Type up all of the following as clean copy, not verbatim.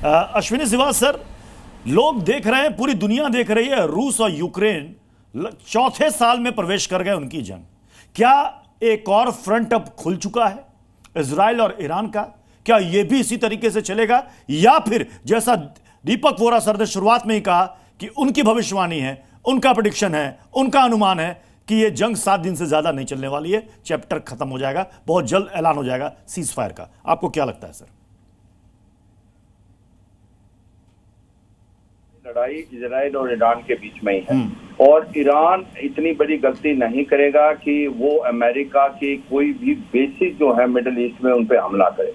Ashwini Siwal sir, लोग देख रहे हैं, पूरी दुनिया देख रही है, रूस और यूक्रेन चौथे साल में प्रवेश कर गए उनकी जंग। क्या एक और फ्रंट अब खुल चुका है इजराइल और ईरान का? क्या यह भी इसी तरीके से चलेगा, या फिर जैसा दीपक वोरा सर ने शुरुआत में ही कहा कि उनकी भविष्यवाणी है, उनका प्रेडिक्शन है, उनका अनुमान है कि यह जंग 7 दिन से ज्यादा नहीं चलने वाली है, चैप्टर खत्म हो जाएगा, बहुत जल्द ऐलान हो जाएगा सीज फायर का? आपको क्या लगता है सर? लड़ाई इजराइल और ईरान के बीच में ही है, और ईरान इतनी बड़ी गलती नहीं करेगा कि वो अमेरिका की कोई भी बेसिस जो है मिडिल ईस्ट में उन पे हमला करे।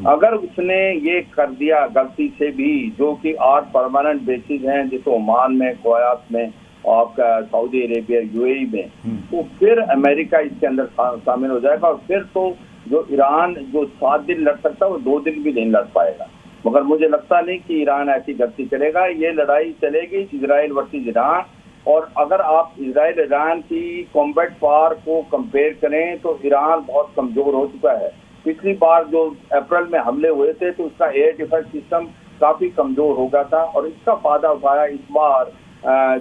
अगर उसने ये कर दिया गलती से भी, जो कि 8 परमानेंट बेसिस हैं जैसे ओमान में, कुवैत में, आपका सऊदी अरेबिया, यूएई में, तो फिर अमेरिका इसके अंदर शामिल हो जाएगा, और फिर तो जो ईरान जो 7 दिन लड़ सकता है वो 2 दिन भी नहीं लड़ पाएगा। मगर मुझे लगता नहीं कि ईरान ऐसी गलती करेगा। ये लड़ाई चलेगी इजराइल वर्सेस ईरान, और अगर आप इजराइल ईरान की कॉम्बैट पावर को कंपेयर करें तो ईरान बहुत कमजोर हो चुका है। पिछली बार जो अप्रैल में हमले हुए थे तो उसका एयर डिफेंस सिस्टम काफी कमजोर हो गया था, और इसका फायदा उठाया इस बार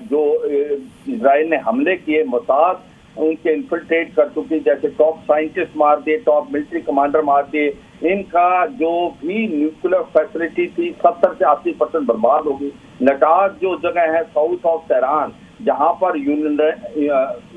जो इजराइल ने हमले किए। मोसाद उनके इन्फिल्ट्रेट कर चुकी, जैसे टॉप साइंटिस्ट मार दिए, टॉप मिलिट्री कमांडर मार दिए। इनका जो भी न्यूक्लियर फैसिलिटी थी 70 से 80% बर्बाद हो गई। नटाज जो जगह है साउथ ऑफ तेहरान, जहां पर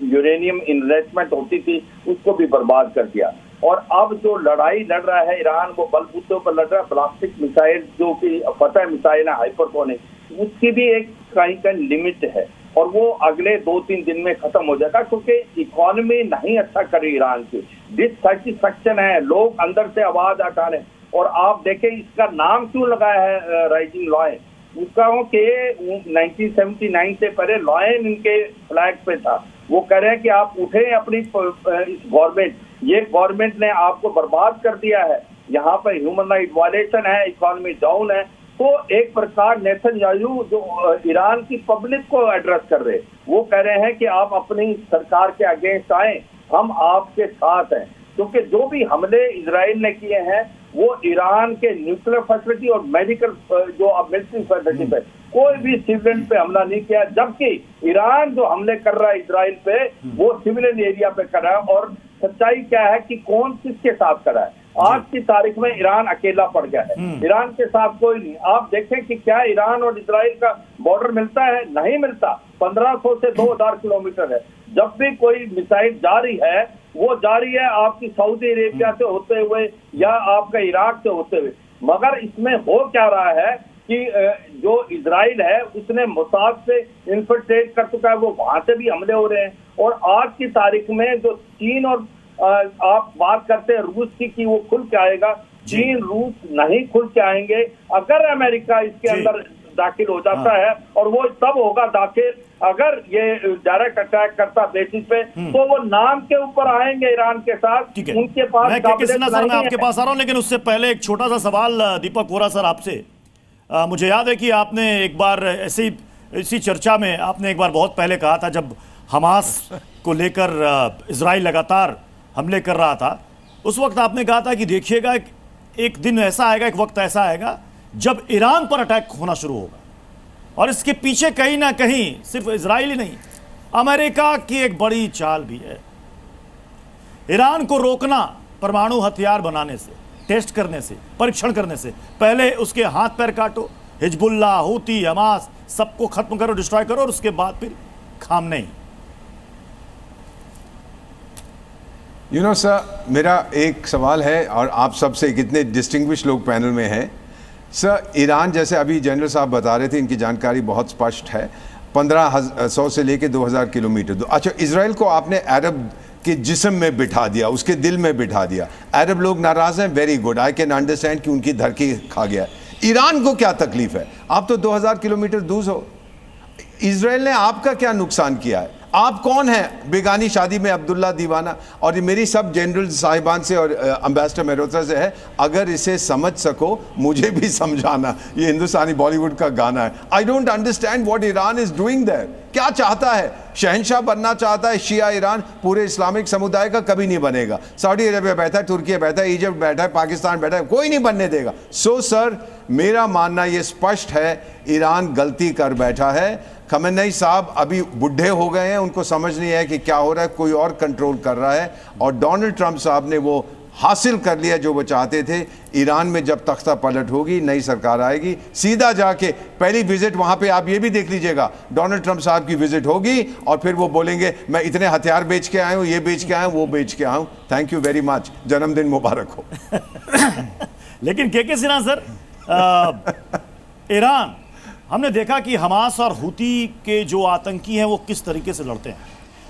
यूरेनियम इन्वेस्टमेंट होती थी, उसको भी बर्बाद कर दिया। और अब जो लड़ाई लड़ रहा है ईरान, वो बलबूते पर लड़ रहा है। प्लास्टिक मिसाइल जो कि फतह मिसाइल है हाइपरसोनिक, उसकी भी एक कहीं लिमिट है, और वो अगले 2-3 दिन में खत्म हो जाएगा, क्योंकि इकोनॉमी नहीं अच्छा कर रही ईरान की। डिससैटिस्फैक्शन है, लोग अंदर से आवाज उठा रहे हैं। और आप देखें इसका नाम क्यों लगाया है राइजिंग लॉयन, उसका हो कि 1979 से पहले लॉयन इनके फ्लैग पे था। वो कह रहे हैं कि आप उठे अपनी इस गवर्नमेंट, ये गवर्नमेंट ने आपको बर्बाद कर दिया है, यहाँ पर ह्यूमन राइट वायलेशन है, इकोनॉमी डाउन है। तो एक प्रकार नेतन्याहू जो ईरान की पब्लिक को एड्रेस कर रहे, वो कह रहे हैं कि आप अपनी सरकार के अगेंस्ट आए, हम आपके साथ हैं। क्योंकि जो भी हमले इजराइल ने किए हैं वो ईरान के न्यूक्लियर फैसिलिटी और मेडिकल जो मिलिट्री फैसिलिटी पे, कोई भी सिविलियन पे हमला नहीं किया। जबकि ईरान जो हमले कर रहा है इजराइल पे, वो सिविलियन एरिया पे कर रहा है। और सच्चाई क्या है कि कौन किसके साथ कर रहा है? आज की तारीख में ईरान अकेला पड़ गया है, ईरान के साथ कोई नहीं। आप देखें कि क्या ईरान और इजराइल का बॉर्डर मिलता है? नहीं मिलता। 1500 से 2000 किलोमीटर है। जब भी कोई मिसाइल जा रही है, वो जा रही है आपकी सऊदी अरेबिया से होते हुए या आपका इराक से होते हुए। मगर इसमें हो क्या रहा है कि जो इजराइल है उसने मोसाद से इन्फिल्ट्रेट कर चुका है, वो वहां से भी हमले हो रहे हैं। और आज की तारीख में जो चीन और आप बात करते हैं रूस की कि वो खुल के आएगा, चीन रूस नहीं खुल के आएंगे। अगर अमेरिका इसके अंदर दाखिल हो जाता है, और वो तब होगा दाखिल अगर ये डायरेक्ट अटैक करता बेसिस पे, तो वो नाम के ऊपर आएंगे ईरान के साथ। उनके पास मैं आपके पास आ रहा हूं, लेकिन उससे पहले एक छोटा सा सवाल दीपक वोरा सर आपसे। मुझे याद है कि आपने एक बार इसी चर्चा में आपने एक बार बहुत पहले कहा था, जब हमास को लेकर इजराइल लगातार हमले कर रहा था, उस वक्त आपने कहा था कि देखिएगा एक दिन ऐसा आएगा, एक वक्त ऐसा आएगा जब ईरान पर अटैक होना शुरू होगा। और इसके पीछे कहीं ना कहीं सिर्फ इजराइल ही नहीं, अमेरिका की एक बड़ी चाल भी है। ईरान को रोकना परमाणु हथियार बनाने से, टेस्ट करने से, परीक्षण करने से पहले उसके हाथ पैर काटो, हिजबुल्लाह, हूती, हमास सबको खत्म करो, डिस्ट्रॉय करो, और उसके बाद फिर खाम नहीं। सर, मेरा एक सवाल है, और आप सबसे कितने डिस्टिंग्विश लोग पैनल में हैं सर। ईरान जैसे अभी जनरल साहब बता रहे थे, इनकी जानकारी बहुत स्पष्ट है, 1500 से लेके 2000 किलोमीटर। अच्छा, इजराइल को आपने अरब के जिस्म में बिठा दिया, उसके दिल में बिठा दिया। अरब लोग नाराज हैं, very good, I can understand कि उनकी धरती खा गया। ईरान को क्या तकलीफ है? आप तो 2000 किलोमीटर दूर हो। इजराइल ने आपका क्या नुकसान किया है? आप कौन हैं बेगानी शादी में अब्दुल्ला दीवाना? और ये मेरी सब जनरल साहिबान से और अम्बेसडर मेहरोत्रा से है, अगर इसे समझ सको मुझे भी समझाना। ये हिंदुस्तानी बॉलीवुड का गाना है। I don't understand what Iran is doing there. क्या चाहता है? शहंशाह बनना चाहता है शिया ईरान, पूरे इस्लामिक समुदाय का कभी नहीं बनेगा। सऊदी अरेबिया बैठा है, तुर्की बैठा है, इजिप्ट बैठा है, पाकिस्तान बैठा है, कोई नहीं बनने देगा। सो सर, मेरा मानना ये स्पष्ट है, ईरान गलती कर बैठा है। खamenei साहब अभी बुढ़े हो गए हैं, उनको समझ नहीं है कि क्या हो रहा है, कोई और कंट्रोल कर रहा है। और डोनाल्ड ट्रंप साहब ने वो हासिल कर लिया जो वो चाहते थे। ईरान में जब तख्ता पलट होगी, नई सरकार आएगी, सीधा जाके पहली विजिट वहां पे आप ये भी देख लीजिएगा, डोनाल्ड ट्रंप साहब की विजिट होगी और फिर वो बोलेंगे मैं इतने हथियार बेच के आया हूं, ये बेच के आया हूं, वो बेच के आया हूं। थैंक यू वेरी मच, जन्मदिन मुबारक हो। लेकिन के सिन्हा सर, ईरान, हमने देखा कि हमास और हूती के जो आतंकी हैं वो किस तरीके से लड़ते हैं।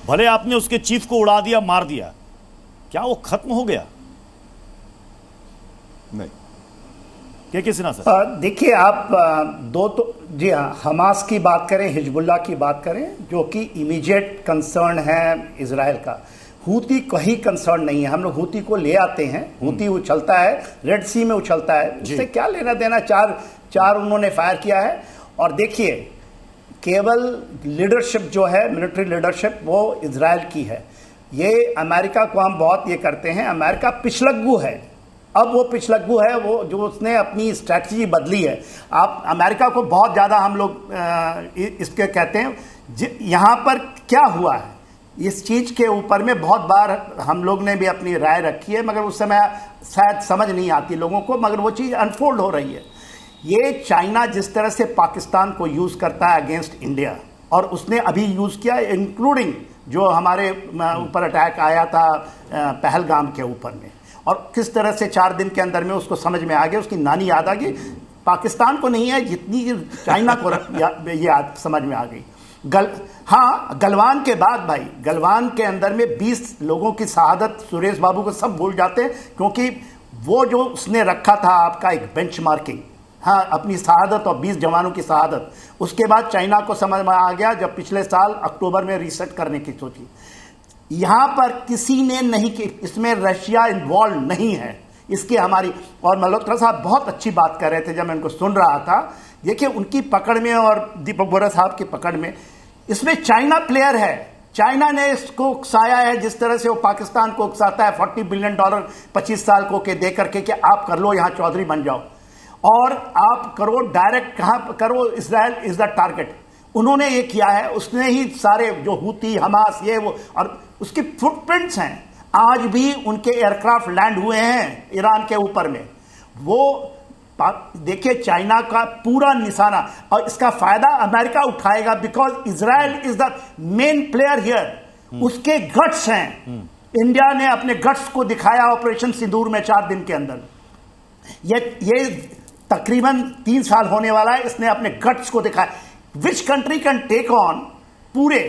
भले आपने उसके चीफ को उड़ा दिया, मार दिया, क्या वो खत्म हो गया? नहीं। के सिन्हा सर, देखिए आप दो तो जी हाँ, हमास की बात करें, हिजबुल्लाह की बात करें, जो कि इमीडिएट कंसर्न है इजराइल का। हूती कहीं कंसर्न नहीं है। हम लोग हूती को ले आते हैं, हूती उछलता है, रेड सी में उछलता है, उससे क्या लेना देना। चार उन्होंने फायर किया है। और देखिए, केवल लीडरशिप जो है, मिलिट्री लीडरशिप, वो इजराइल की है। ये अमेरिका को हम बहुत ये करते हैं, अमेरिका पिछलग्गू है। अब वो पिछलग्गू है, वो जो उसने अपनी स्ट्रैटेजी बदली है। आप अमेरिका को बहुत ज़्यादा हम लोग इसके कहते हैं। यहाँ पर क्या हुआ है, इस चीज़ के ऊपर में बहुत बार हम लोग ने भी अपनी राय रखी है, मगर उस समय शायद समझ नहीं आती लोगों को, मगर वो चीज़ अनफोल्ड हो रही है। ये चाइना जिस तरह से पाकिस्तान को यूज़ करता है अगेंस्ट इंडिया, और उसने अभी यूज़ किया, इंक्लूडिंग जो हमारे ऊपर अटैक आया था पहलगाम के ऊपर में, और किस तरह से 4 दिन के अंदर में उसको समझ में आ गया, उसकी नानी याद आ गई। पाकिस्तान को नहीं है जितनी चाइना को ये समझ में आ गई। गलवान के बाद भाई, गलवान के अंदर में 20 लोगों की शहादत, सुरेश बाबू को सब भूल जाते हैं, क्योंकि वो जो उसने रखा था आपका एक बेंचमार्किंग, हाँ, अपनी शहादत और 20 जवानों की शहादत, उसके बाद चाइना को समझ में आ गया जब पिछले साल अक्टूबर में रीसेट करने की सोची। यहाँ पर किसी ने नहीं की, इसमें रशिया इन्वॉल्व नहीं है। इसकी हमारी, और मल्होत्रा साहब बहुत अच्छी बात कर रहे थे जब मैं उनको सुन रहा था। देखिए, उनकी पकड़ में और दीपक बोरा साहब की पकड़ में, इसमें चाइना प्लेयर है। चाइना ने इसको उकसाया है, जिस तरह से वो पाकिस्तान को उकसाता है $40 बिलियन 25 साल को के दे करके कि आप कर लो, यहाँ चौधरी बन जाओ, और आप करो डायरेक्ट, कहाँ करो, इजराइल इज द टारगेट। उन्होंने ये किया है, उसने ही सारे जो हूती, हमास, ये वो, और उसकी फुटप्रिंट्स हैं। आज भी उनके एयरक्राफ्ट लैंड हुए हैं ईरान के ऊपर में। वो देखिए, चाइना का पूरा निशाना, और इसका फायदा अमेरिका उठाएगा, because Israel is the main player here. उसके गट्स हैं। इंडिया ने अपने गट्स को दिखाया ऑपरेशन सिंदूर में 4 दिन के अंदर। ये तकरीबन 3 साल होने वाला है, इसने अपने गट्स को दिखाया। Which country can take on पूरे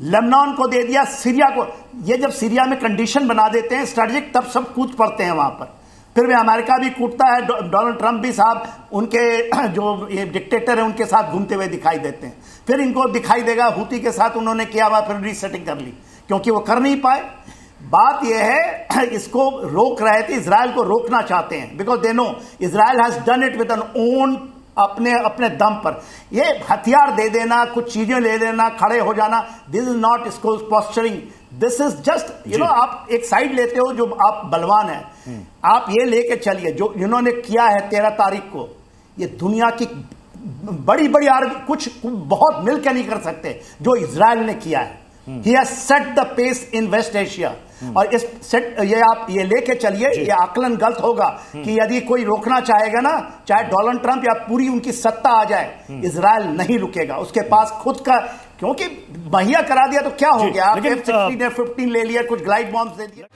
लेबनान को दे दिया, सीरिया को। ये जब सीरिया में कंडीशन बना देते हैं स्ट्रेटेजिक, तब सब कूद पड़ते हैं वहां पर। फिर भी अमेरिका भी कूदता है, डोनाल्ड ट्रंप भी साहब उनके जो ये डिक्टेटर है उनके साथ घूमते हुए दिखाई देते हैं। फिर इनको दिखाई देगा हूती के साथ उन्होंने किया हुआ, फिर रीसेटिंग कर ली, क्योंकि वो कर नहीं पाए। बात यह है, इसको रोक रहे थे, इजराइल को रोकना चाहते हैं, because they know Israel has done it with an own, अपने दम पर। ये हथियार दे देना, कुछ चीजें ले लेना, खड़े हो जाना, दिस इज नॉट इसको posturing, this is just you know, आप एक साइड लेते हो जो आप बलवान है, आप ये लेके चलिए। जो इन्होंने किया है 13 तारीख को, ये दुनिया की बड़ी बड़ी आर्मी कुछ बहुत मिलकर नहीं कर सकते जो इजराइल ने किया है। He has set the pace in West Asia। और इस सेट आप ये लेके चलिए, ये आकलन गलत होगा कि यदि कोई रोकना चाहेगा ना, चाहे डोनाल्ड ट्रंप या पूरी उनकी सत्ता आ जाए, इजराइल नहीं रुकेगा। उसके पास खुद का, क्योंकि मुहैया करा दिया तो क्या हो गया, आप F-16 F-15 ले लिया, कुछ ग्लाइड बॉम्ब दे दिया।